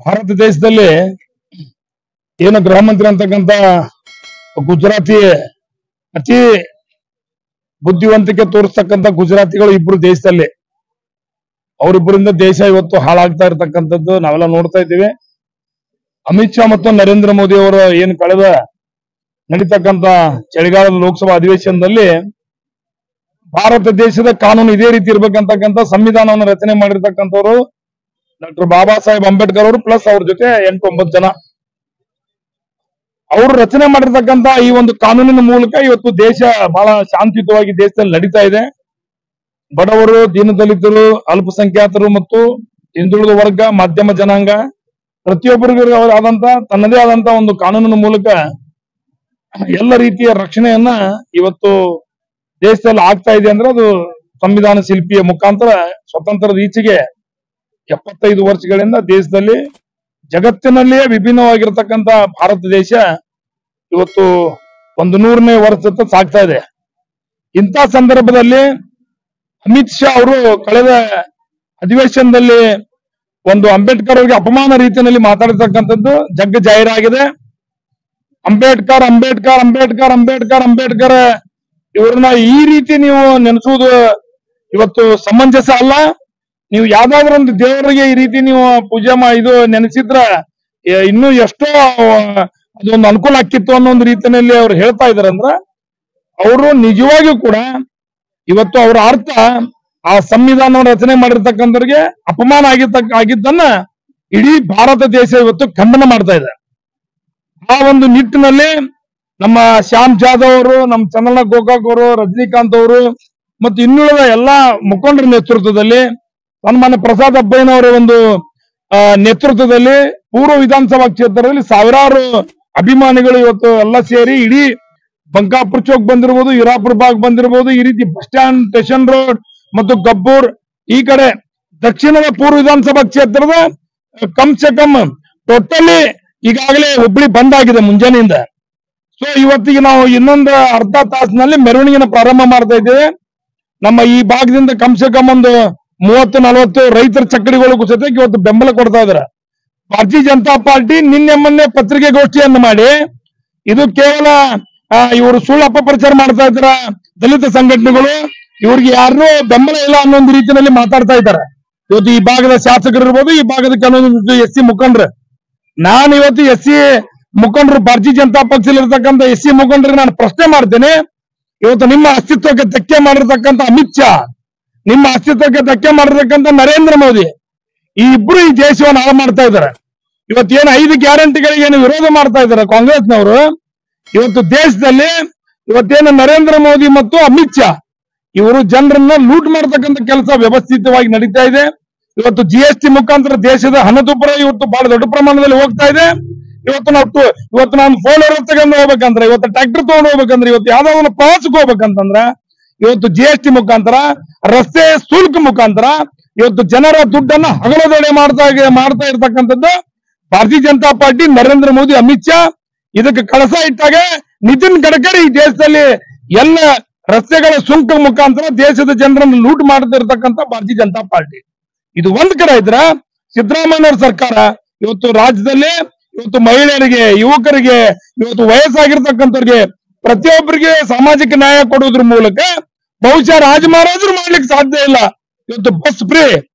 ಭಾರತ ದೇಶದಲ್ಲಿ ಏನು ಗೃಹ ಮಂತ್ರಿ ಅಂತಕ್ಕಂತ ಗುಜರಾತಿ ಅತಿ ಬುದ್ಧಿವಂತಿಕೆ ತೋರಿಸ್ತಕ್ಕಂಥ ಗುಜರಾತಿಗಳು ಇಬ್ರು ದೇಶದಲ್ಲಿ, ಅವರಿಬ್ಬರಿಂದ ದೇಶ ಇವತ್ತು ಹಾಳಾಗ್ತಾ ಇರತಕ್ಕಂಥದ್ದು ನಾವೆಲ್ಲ ನೋಡ್ತಾ ಇದ್ದೀವಿ. ಅಮಿತ್ ಶಾ ಮತ್ತು ನರೇಂದ್ರ ಮೋದಿ ಅವರು ಏನು ಕಳೆದ ನಡೀತಕ್ಕಂತ ಚಳಿಗಾಲದ ಲೋಕಸಭಾ ಅಧಿವೇಶನದಲ್ಲಿ ಭಾರತ ದೇಶದ ಕಾನೂನು ಇದೇ ರೀತಿ ಇರ್ಬೇಕಂತಕ್ಕಂಥ ಸಂವಿಧಾನವನ್ನು ರಚನೆ ಮಾಡಿರ್ತಕ್ಕಂಥವ್ರು ಡಾಕ್ಟರ್ ಬಾಬಾ ಸಾಹೇಬ್ ಅಂಬೇಡ್ಕರ್ ಅವರು ಪ್ಲಸ್ ಅವ್ರ ಜೊತೆ 8-9 ಜನ ಅವರು ರಚನೆ ಮಾಡಿರ್ತಕ್ಕಂತ ಈ ಒಂದು ಕಾನೂನಿನ ಮೂಲಕ ಇವತ್ತು ದೇಶ ಬಹಳ ಶಾಂತಿಯುತವಾಗಿ ದೇಶದಲ್ಲಿ ನಡೀತಾ ಇದೆ. ಬಡವರು, ದೀನದಲಿತರು, ಅಲ್ಪಸಂಖ್ಯಾತರು ಮತ್ತು ಹಿಂದುಳಿದ ವರ್ಗ, ಮಾಧ್ಯಮ ಜನಾಂಗ ಪ್ರತಿಯೊಬ್ಬರಿಗೂ ಅವರಾದಂತ ತನ್ನದೇ ಆದಂತ ಒಂದು ಕಾನೂನಿನ ಮೂಲಕ ಎಲ್ಲ ರೀತಿಯ ರಕ್ಷಣೆಯನ್ನ ಇವತ್ತು ದೇಶದಲ್ಲಿ ಆಗ್ತಾ ಇದೆ ಅಂದ್ರೆ ಅದು ಸಂವಿಧಾನ ಶಿಲ್ಪಿಯ ಮುಖಾಂತರ ಸ್ವತಂತ್ರದ ಈಚೆಗೆ 75 ವರ್ಷಗಳಿಂದ ದೇಶದಲ್ಲಿ ಜಗತ್ತಿನಲ್ಲಿಯೇ ವಿಭಿನ್ನವಾಗಿರ್ತಕ್ಕಂಥ ಭಾರತ ದೇಶ ಇವತ್ತು 100ನೇ ವರ್ಷದ ಸಾಗ್ತಾ ಇದೆ. ಇಂಥ ಸಂದರ್ಭದಲ್ಲಿ ಅಮಿತ್ ಶಾ ಅವರು ಕಳೆದ ಅಧಿವೇಶನದಲ್ಲಿ ಒಂದು ಅಂಬೇಡ್ಕರ್ ಅವರಿಗೆ ಅಪಮಾನ ರೀತಿಯಲ್ಲಿ ಮಾತಾಡತಕ್ಕಂಥದ್ದು ಜಗ್ಗ ಜಾಹೀರಾಗಿದೆ. ಅಂಬೇಡ್ಕರ್ ಅಂಬೇಡ್ಕರ್ ಅಂಬೇಡ್ಕರ್ ಅಂಬೇಡ್ಕರ್ ಅಂಬೇಡ್ಕರ್ ಇವ್ರನ್ನ ಈ ರೀತಿ ನೀವು ನೆನೆಸುವುದು ಇವತ್ತು ಸಮಂಜಸ ಅಲ್ಲ. ನೀವು ಯಾವ್ದಾದ್ರು ಒಂದು ದೇವರಿಗೆ ಈ ರೀತಿ ನೀವು ಪೂಜೆ ಇದು ನೆನೆಸಿದ್ರ ಇನ್ನೂ ಎಷ್ಟೋ ಅದೊಂದು ಅನುಕೂಲ ಆಕ್ಕಿತ್ತು ಅನ್ನೋ ಒಂದು ರೀತಿಯಲ್ಲಿ ಅವ್ರು ಹೇಳ್ತಾ ಇದಾರೆ. ಅಂದ್ರ ಅವರು ನಿಜವಾಗಿಯೂ ಕೂಡ ಇವತ್ತು ಅವರ ಅರ್ಥ ಆ ಸಂವಿಧಾನವನ್ನು ರಚನೆ ಮಾಡಿರ್ತಕ್ಕಂಥವ್ರಿಗೆ ಅಪಮಾನ ಆಗಿದ್ದನ್ನ ಇಡೀ ಭಾರತ ದೇಶ ಇವತ್ತು ಖಂಡನ ಮಾಡ್ತಾ ಇದೆ. ಆ ಒಂದು ನಿಟ್ಟಿನಲ್ಲಿ ನಮ್ಮ ಶ್ಯಾಮ್ ಜಾಧವ್ ಅವರು, ನಮ್ಮ ಚಂದ್ರನ ಗೋಕಾಕ್ ಅವರು, ರಜನಿಕಾಂತ್ ಅವರು ಮತ್ತು ಇನ್ನುಳಿದ ಎಲ್ಲಾ ಮುಖಂಡರ ನೇತೃತ್ವದಲ್ಲಿ ಸನ್ಮಾನ್ಯ ಪ್ರಸಾದ್ ಅಬ್ಬಯ್ಯನವರ ಒಂದು ನೇತೃತ್ವದಲ್ಲಿ ಪೂರ್ವ ವಿಧಾನಸಭಾ ಕ್ಷೇತ್ರದಲ್ಲಿ ಸಾವಿರಾರು ಅಭಿಮಾನಿಗಳು ಇವತ್ತು ಎಲ್ಲ ಸೇರಿ ಇಡೀ ಬಂಕಾಪುರ್ ಚೌಕ್ ಬಂದಿರಬಹುದು, ಹಿರಾಪುರ ಬಾಗ್ ಬಂದಿರಬಹುದು, ಈ ರೀತಿ ಬಸ್ ಸ್ಟ್ಯಾಂಡ್, ಸ್ಟೇಷನ್ ರೋಡ್ ಮತ್ತು ಗಬ್ಬೂರ್ ಈ ಕಡೆ ದಕ್ಷಿಣದ ಪೂರ್ವ ವಿಧಾನಸಭಾ ಕ್ಷೇತ್ರದ ಕಮ್ ಸೆ ಕಮ್ ಟೋಟಲಿ ಈಗಾಗಲೇ ಹುಬ್ಳಿ ಬಂದ್ ಆಗಿದೆ ಮುಂಜಾನೆಯಿಂದ. ಸೊ ಇವತ್ತಿಗೆ ನಾವು ಇನ್ನೊಂದು ಅರ್ಧ ತಾಸಿನಲ್ಲಿ ಮೆರವಣಿಗೆನ ಪ್ರಾರಂಭ ಮಾಡ್ತಾ ಇದ್ದೇವೆ. ನಮ್ಮ ಈ ಭಾಗದಿಂದ ಕಮ್ ಸೆ ಕಮ್ ಒಂದು 30-40 ರೈತರ ಚಕ್ಕಡಿಗಳಿಗೂ ಜೊತೆಗೆ ಇವತ್ತು ಬೆಂಬಲ ಕೊಡ್ತಾ ಇದಾರೆ. ಭಾರತೀಯ ಜನತಾ ಪಾರ್ಟಿ ನಿನ್ನೆ ಮೊನ್ನೆ ಪತ್ರಿಕೆಗೋಷ್ಠಿಯನ್ನು ಮಾಡಿ ಇದು ಕೇವಲ ಇವರು ಸುಳ್ಳು ಅಪಪ್ರಚಾರ ಮಾಡ್ತಾ ಇದ್ದಾರ, ದಲಿತ ಸಂಘಟನೆಗಳು ಇವ್ರಿಗೆ ಯಾರು ಬೆಂಬಲ ಇಲ್ಲ ಅನ್ನೋ ಒಂದು ರೀತಿಯಲ್ಲಿ ಮಾತಾಡ್ತಾ ಇದ್ದಾರೆ. ಇವತ್ತು ಈ ಭಾಗದ ಶಾಸಕರು ಇರ್ಬೋದು, ಈ ಭಾಗದ ಕೆಲವೊಂದು SC ಮುಖಂಡರು, ನಾನು ಇವತ್ತು SC ಮುಖಂಡರು ಭಾರತೀಯ ಜನತಾ ಪಕ್ಷದಲ್ಲಿ ಇರತಕ್ಕಂಥ SC ಮುಖಂಡರಿಗೆ ನಾನು ಪ್ರಶ್ನೆ ಮಾಡ್ತೇನೆ. ಇವತ್ತು ನಿಮ್ಮ ಅಸ್ತಿತ್ವಕ್ಕೆ ಧಕ್ಕೆ ಮಾಡಿರ್ತಕ್ಕಂಥ ಅಮಿತ್ ಶಾ, ನಿಮ್ಮ ಅಸ್ತಿತ್ವಕ್ಕೆ ಧಕ್ಕೆ ಮಾಡಿರ್ತಕ್ಕಂಥ ನರೇಂದ್ರ ಮೋದಿ, ಈ ಇಬ್ರು ಈ ದೇಶವನ್ನು ಹಾಳು ಮಾಡ್ತಾ ಇದ್ದಾರೆ. ಇವತ್ತೇನು 5 ಗ್ಯಾರಂಟಿಗಳಿಗೆ ಏನು ವಿರೋಧ ಮಾಡ್ತಾ ಇದ್ದಾರೆ ಕಾಂಗ್ರೆಸ್ನವರು, ಇವತ್ತು ದೇಶದಲ್ಲಿ ಇವತ್ತೇನು ನರೇಂದ್ರ ಮೋದಿ ಮತ್ತು ಅಮಿತ್ ಶಾ ಇವರು ಜನರನ್ನ ಲೂಟ್ ಮಾಡತಕ್ಕಂಥ ಕೆಲಸ ವ್ಯವಸ್ಥಿತವಾಗಿ ನಡೀತಾ ಇದೆ. ಇವತ್ತು GST ಮುಖಾಂತರ ದೇಶದ ಹಣದುಬ್ಬರ ಇವತ್ತು ಬಹಳ ದೊಡ್ಡ ಪ್ರಮಾಣದಲ್ಲಿ ಹೋಗ್ತಾ ಇದೆ. ಇವತ್ತು ನಾನು 4 ವೀಲರ್ ತಗೊಂಡು ಹೋಗ್ಬೇಕಂದ್ರೆ, ಇವತ್ತು ಟ್ರ್ಯಾಕ್ಟರ್ ತಗೊಂಡು ಹೋಗ್ಬೇಕಂದ್ರೆ, ಇವತ್ತು ಯಾವ್ದಾದ್ರು ಪ್ರವಾಸಕ್ಕೆ ಹೋಗ್ಬೇಕಂತಂದ್ರ ಇವತ್ತು GST ಮುಖಾಂತರ, ರಸ್ತೆ ಶುಲ್ಕ ಮುಖಾಂತರ ಇವತ್ತು ಜನರ ದುಡ್ಡನ್ನ ಹಗಲದೊಡೆ ಮಾಡ್ತಾ ಇರ್ತಕ್ಕಂಥದ್ದು ಭಾರತೀಯ ಜನತಾ ಪಾರ್ಟಿ, ನರೇಂದ್ರ ಮೋದಿ, ಅಮಿತ್ ಶಾ. ಇದಕ್ಕೆ ಕಳಸ ಇಟ್ಟಾಗ ನಿತಿನ್ ಗಡ್ಕರಿ ಈ ದೇಶದಲ್ಲಿ ಎಲ್ಲ ರಸ್ತೆಗಳ ಸುಂಕ ಮುಖಾಂತರ ದೇಶದ ಜನರನ್ನು ಲೂಟ್ ಮಾಡ್ತಿರ್ತಕ್ಕಂಥ ಭಾರತೀಯ ಜನತಾ ಪಾರ್ಟಿ. ಇದು ಒಂದ್ ಕಡೆ ಇದ್ರ ಸಿದ್ದರಾಮಯ್ಯನವರ ಸರ್ಕಾರ ಇವತ್ತು ರಾಜ್ಯದಲ್ಲಿ ಇವತ್ತು ಮಹಿಳೆಯರಿಗೆ, ಯುವಕರಿಗೆ, ಇವತ್ತು ವಯಸ್ಸಾಗಿರ್ತಕ್ಕಂಥವ್ರಿಗೆ ಪ್ರತಿಯೊಬ್ಬರಿಗೆ ಸಾಮಾಜಿಕ ನ್ಯಾಯ ಕೊಡುವುದ್ರ ಮೂಲಕ ಬಹುಶಃ ರಾಜಮಹಾರಾಜರು ಮಾಡ್ಲಿಕ್ಕೆ ಸಾಧ್ಯ ಇಲ್ಲ. ಇವತ್ತು ಬಸ್ ಫ್ರೀ,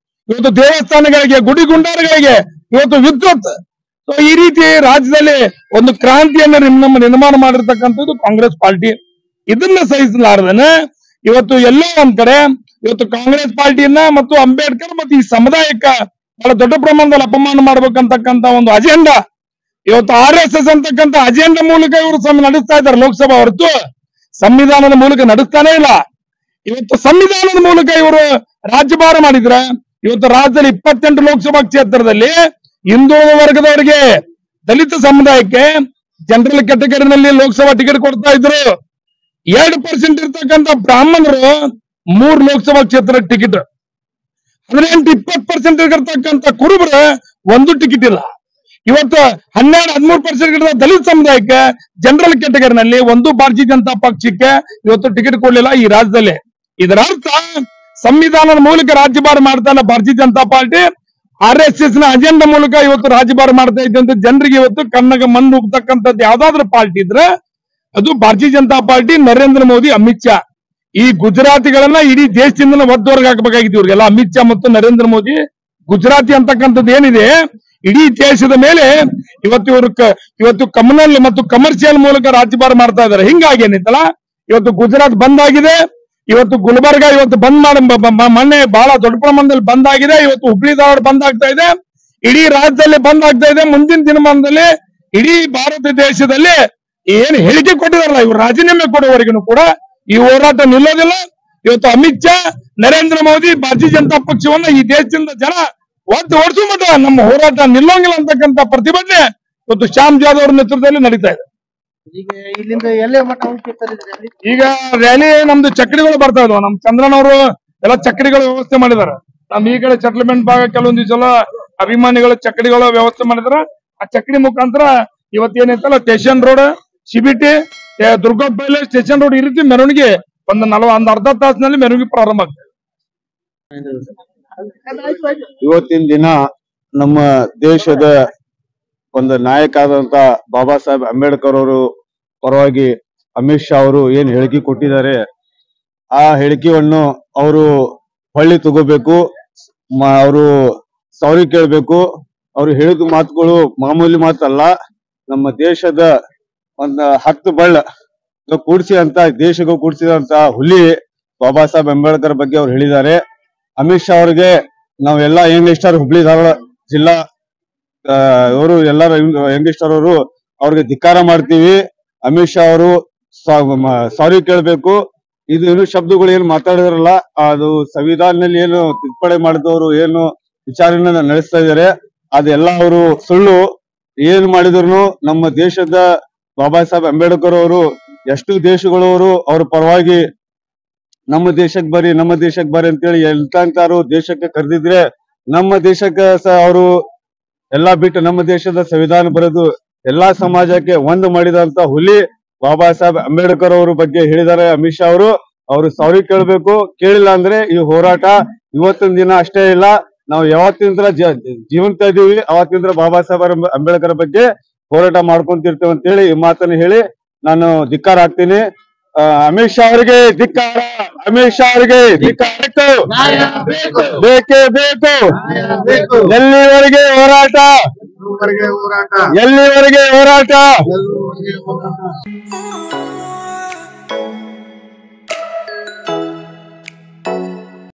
ಇವತ್ತು ದೇವಸ್ಥಾನಗಳಿಗೆ, ಗುಡಿ ಗುಂಡಾರಗಳಿಗೆ ಇವತ್ತು ವಿದ್ಯುತ್. ಸೊ ಈ ರೀತಿ ರಾಜ್ಯದಲ್ಲಿ ಒಂದು ಕ್ರಾಂತಿಯನ್ನು ನಿರ್ಮಾಣ ಮಾಡಿರ್ತಕ್ಕಂಥದ್ದು ಕಾಂಗ್ರೆಸ್ ಪಾರ್ಟಿ. ಇದನ್ನ ಸಹಿಸಲಾರದೇನೆ ಇವತ್ತು ಎಲ್ಲೋ ಒಂದ್ ಕಡೆ ಇವತ್ತು ಕಾಂಗ್ರೆಸ್ ಪಾರ್ಟಿಯನ್ನ ಮತ್ತು ಅಂಬೇಡ್ಕರ್ ಮತ್ತು ಈ ಸಮುದಾಯಕ್ಕ ಬಹಳ ದೊಡ್ಡ ಪ್ರಮಾಣದಲ್ಲಿ ಅಪಮಾನ ಮಾಡ್ಬೇಕಂತಕ್ಕಂತ ಒಂದು ಅಜೆಂಡಾ ಇವತ್ತು RSS ಅಂತಕ್ಕಂಥ ಅಜೆಂಡಾ ಮೂಲಕ ಇವರು ನಡೆಸ್ತಾ ಇದ್ದಾರೆ ಲೋಕಸಭಾ ಹೊರತು ಸಂವಿಧಾನದ ಮೂಲಕ ನಡೆಸ್ತಾನೆ ಇಲ್ಲ. ಇವತ್ತು ಸಂವಿಧಾನದ ಮೂಲಕ ಇವರು ರಾಜ್ಯಭಾರ ಮಾಡಿದ್ರೆ ಇವತ್ತು ರಾಜ್ಯದಲ್ಲಿ 28 ಲೋಕಸಭಾ ಕ್ಷೇತ್ರದಲ್ಲಿ ಹಿಂದುಳಿದ ವರ್ಗದವರಿಗೆ, ದಲಿತ ಸಮುದಾಯಕ್ಕೆ ಜನರಲ್ ಕ್ಯಾಟಗರಿನಲ್ಲಿ ಲೋಕಸಭಾ ಟಿಕೆಟ್ ಕೊಡ್ತಾ ಇದ್ರು. 2% ಇರ್ತಕ್ಕಂಥ ಬ್ರಾಹ್ಮಣರು 3 ಲೋಕಸಭಾ ಕ್ಷೇತ್ರ ಟಿಕೆಟ್, 18-20% ಇರ್ತಕ್ಕಂಥ ಕುರುಬರು 1 ಟಿಕೆಟ್ ಇಲ್ಲ. ಇವತ್ತು 12-13% ದಲಿತ ಸಮುದಾಯಕ್ಕೆ ಜನರಲ್ ಕ್ಯಾಟಗರಿನಲ್ಲಿ 1 ಭಾರತೀಯ ಜನತಾ ಪಕ್ಷಕ್ಕೆ ಇವತ್ತು ಟಿಕೆಟ್ ಕೊಡ್ಲಿಲ್ಲ ಈ ರಾಜ್ಯದಲ್ಲಿ. ಇದರ ಅರ್ಥ ಸಂವಿಧಾನದ ಮೂಲಕ ರಾಜ್ಯಭಾರ ಮಾಡ್ತಾನೆ ಭಾರತೀಯ ಜನತಾ ಪಾರ್ಟಿ. RSS ನ ಅಜೆಂಡಾ ಮೂಲಕ ಇವತ್ತು ರಾಜಭಾರ ಮಾಡ್ತಾ ಇದ್ದಂತ ಜನರಿಗೆ ಇವತ್ತು ಕಣ್ಣಗ ಮಣ್ಣು ಹೋಗ್ತಕ್ಕಂಥದ್ದು ಯಾವ್ದಾದ್ರು ಪಾರ್ಟಿ ಇದ್ರೆ ಅದು ಭಾರತೀಯ ಜನತಾ ಪಾರ್ಟಿ, ನರೇಂದ್ರ ಮೋದಿ, ಅಮಿತ್ ಶಾ. ಈ ಗುಜರಾತಿಗಳನ್ನ ಇಡೀ ದೇಶದಿಂದ ಒದ್ದವರ್ಗ ಹಾಕಬೇಕಾಗಿತ್ತು ಇವ್ರಿಗೆಲ್ಲ. ಅಮಿತ್ ಶಾ ಮತ್ತು ನರೇಂದ್ರ ಮೋದಿ ಗುಜರಾತಿ ಅಂತಕ್ಕಂಥದ್ದು ಏನಿದೆ ಇಡೀ ದೇಶದ ಮೇಲೆ ಇವತ್ತು ಕಮ್ಯುನಲ್ ಮತ್ತು ಕಮರ್ಷಿಯಲ್ ಮೂಲಕ ರಾಜ್ಯಭಾರ ಮಾಡ್ತಾ ಇದ್ದಾರೆ. ಹಿಂಗಾಗಿ ಏನಿತ್ತಲ್ಲ ಇವತ್ತು ಗುಜರಾತ್ ಬಂದ್ ಆಗಿದೆ, ಇವತ್ತು ಗುಲ್ಬರ್ಗ ಇವತ್ತು ಬಂದ್ ಮೊನ್ನೆ ಬಹಳ ದೊಡ್ಡ ಪ್ರಮಾಣದಲ್ಲಿ ಬಂದ್ ಆಗಿದೆ, ಇವತ್ತು ಹುಬ್ಳಿ ಧಾರವಾಡ ಬಂದ್ ಆಗ್ತಾ ಇದೆ, ಇಡೀ ರಾಜ್ಯದಲ್ಲಿ ಬಂದ್ ಆಗ್ತಾ ಇದೆ. ಮುಂದಿನ ದಿನಮಾನದಲ್ಲಿ ಇಡೀ ಭಾರತ ದೇಶದಲ್ಲಿ ಏನು ಹೇಳಿಕೆ ಕೊಟ್ಟಿದಾರಲ್ಲ ಇವ್ರು ರಾಜೀನಾಮೆ ಕೊಡುವವರೆಗೂ ಕೂಡ ಈ ಹೋರಾಟ ನಿಲ್ಲೋದಿಲ್ಲ. ಇವತ್ತು ಅಮಿತ್ ಶಾ, ನರೇಂದ್ರ ಮೋದಿ, ಭಾರತೀಯ ಜನತಾ ಪಕ್ಷವನ್ನ ಈ ದೇಶದಿಂದ ಜನ ಓಡಿಸುವ ಮಟ್ಟ ನಮ್ಮ ಹೋರಾಟ ನಿಲ್ಲೋಂಗಿಲ್ಲ ಅಂತಕ್ಕಂಥ ಪ್ರತಿಭಟನೆ ಇವತ್ತು ಶ್ಯಾಮ್ ಜಾಧವ್ ಅವರ ನೇತೃತ್ವದಲ್ಲಿ ನಡೀತಾ ಇದೆ. ಈಗ ರ್ಯಾಲಿ ನಮ್ದು ಚಕ್ರಿಗಳು ಬರ್ತಾ ಇದ್ವು. ನಮ್ ಚಂದ್ರನ್ ಅವರು ಎಲ್ಲ ಚಕ್ರಿಗಳ ವ್ಯವಸ್ಥೆ ಮಾಡಿದಾರೆ. ನಮ್ ಈ ಕಡೆ ಸೆಟಲ್ಮೆಂಟ್ ಭಾಗ ಕೆಲವೊಂದು ಸಲ ಅಭಿಮಾನಿಗಳ ಚಕ್ರಿಗಳ ವ್ಯವಸ್ಥೆ ಮಾಡಿದಾರೆ. ಆ ಚಕ್ರಿ ಮುಖಾಂತರ ಇವತ್ತೇನೈತಲ್ಲ ಸ್ಟೇಷನ್ ರೋಡ್, ಸಿಬಿಟಿ, ದುರ್ಗಪ್ಪಲ್ಲಿ ಸ್ಟೇಷನ್ ರೋಡ್ ಈ ರೀತಿ ಮೆರವಣಿಗೆ ಒಂದು ಅರ್ಧ ತಾಸಿನಲ್ಲಿ ಮೆರವಣಿಗೆ ಪ್ರಾರಂಭ ಆಗ್ತದೆ. ಇವತ್ತಿನ ದಿನ ನಮ್ಮ ದೇಶದ ಒಂದು ನಾಯಕ ಆದಂತ ಬಾಬಾ ಸಾಹೇಬ್ ಅಂಬೇಡ್ಕರ್ ಅವರು ಪರವಾಗಿ ಅಮಿತ್ ಶಾ ಅವರು ಏನ್ ಹೇಳಿಕೆ ಕೊಟ್ಟಿದ್ದಾರೆ, ಆ ಹೇಳಿಕೆಯನ್ನು ಅವರು ಹೊಳ್ಳಿ ತಗೋಬೇಕು, ಅವರು ಸಾರಿ ಕೇಳಬೇಕು. ಅವ್ರು ಹೇಳಿದ ಮಾತುಗಳು ಮಾಮೂಲಿ ಮಾತಲ್ಲ. ನಮ್ಮ ದೇಶದ ಒಂದು 10 ಬಳ್ಳ ಕೂಡಿಸಿ ಅಂತ ದೇಶಗೂ ಕೂಡಿಸಿದಂತ ಹುಲಿ ಬಾಬಾ ಸಾಹೇಬ್ ಅಂಬೇಡ್ಕರ್ ಬಗ್ಗೆ ಅವ್ರು ಹೇಳಿದ್ದಾರೆ. ಅಮಿತ್ ಶಾ ಅವರಿಗೆ ನಾವೆಲ್ಲ ಯಂಗ್ಸ್ಟರ್ ಹುಬ್ಳಿ ಧಾರವಾಡ ಜಿಲ್ಲಾ ಇವರು ಎಲ್ಲರ ಯಂಗ್ಸ್ಟರ್ ಅವರು ಅವ್ರಿಗೆ ಧಿಕ್ಕಾರ ಮಾಡ್ತೀವಿ. ಅಮಿತ್ ಶಾ ಅವರು ಸಾರಿ ಕೇಳಬೇಕು. ಇದು ಏನು ಶಬ್ದಗಳು ಏನು ಮಾತಾಡಿದ್ರಲ್ಲ, ಅದು ಸಂವಿಧಾನದಲ್ಲಿ ಏನು ತಿದ್ದುಪಡಿ ಮಾಡಿದವರು ಏನು ವಿಚಾರಣೆ ನಡೆಸ್ತಾ ಇದ್ದಾರೆ ಅದೆಲ್ಲ ಅವರು ಸುಳ್ಳು. ಏನ್ ಮಾಡಿದ್ರು ನಮ್ಮ ದೇಶದ ಬಾಬಾ ಸಾಹೇಬ್ ಅಂಬೇಡ್ಕರ್ ಅವರು ಎಷ್ಟು ದೇಶಗಳವರು ಅವ್ರ ಪರವಾಗಿ ನಮ್ಮ ದೇಶಕ್ಕೆ ಬರ್ರಿ ಅಂತೇಳಿ ಎಂತಾರು ದೇಶಕ್ಕೆ ಕರೆದಿದ್ರೆ ನಮ್ಮ ದೇಶಕ್ಕೆ ಅವರು ಎಲ್ಲಾ ಬಿಟ್ಟು ನಮ್ಮ ದೇಶದ ಸಂವಿಧಾನ ಬರೆದು ಎಲ್ಲಾ ಸಮಾಜಕ್ಕೆ ಒಂದು ಮಾಡಿದಂತ ಹುಲಿ ಬಾಬಾ ಸಾಹೇಬ್ ಅಂಬೇಡ್ಕರ್ ಅವ್ರ ಬಗ್ಗೆ ಹೇಳಿದ್ದಾರೆ ಅಮಿತ್ ಶಾ ಅವರು. ಅವರು ಸಾರಿ ಕೇಳಬೇಕು. ಕೇಳಿಲ್ಲ ಅಂದ್ರೆ ಈ ಹೋರಾಟ ಇವತ್ತಿನ ದಿನ ಅಷ್ಟೇ ಇಲ್ಲ, ನಾವು ಯಾವತ್ತಿಂದ್ರ ಜೀವಂತ ಇದೀವಿ ಅವತ್ತಿಂದ್ರ ಬಾಬಾ ಸಾಹೇಬ್ ಅಂಬೇಡ್ಕರ್ ಬಗ್ಗೆ ಹೋರಾಟ ಮಾಡ್ಕೊಂತಿರ್ತೇವೆ ಅಂತೇಳಿ ಈ ಮಾತನ್ನು ಹೇಳಿ ನಾನು ಧಿಕ್ಕಾರ ಹಾಕ್ತೀನಿ. ಅಮಿತ್ ಶಾ ಅವರಿಗೆ ಧಿಕ್ಕಾರ, ಅಮಿತ್ ಶಾ ಅವರಿಗೆ ಧಿಕ್ಕಾರ, ಬೇಕೇ ಬೇಕು. ಎಲ್ಲಿವರೆಗೆ ಹೋರಾಟ, ಎಲ್ಲಿವರೆಗೆ ಹೋರಾಟ.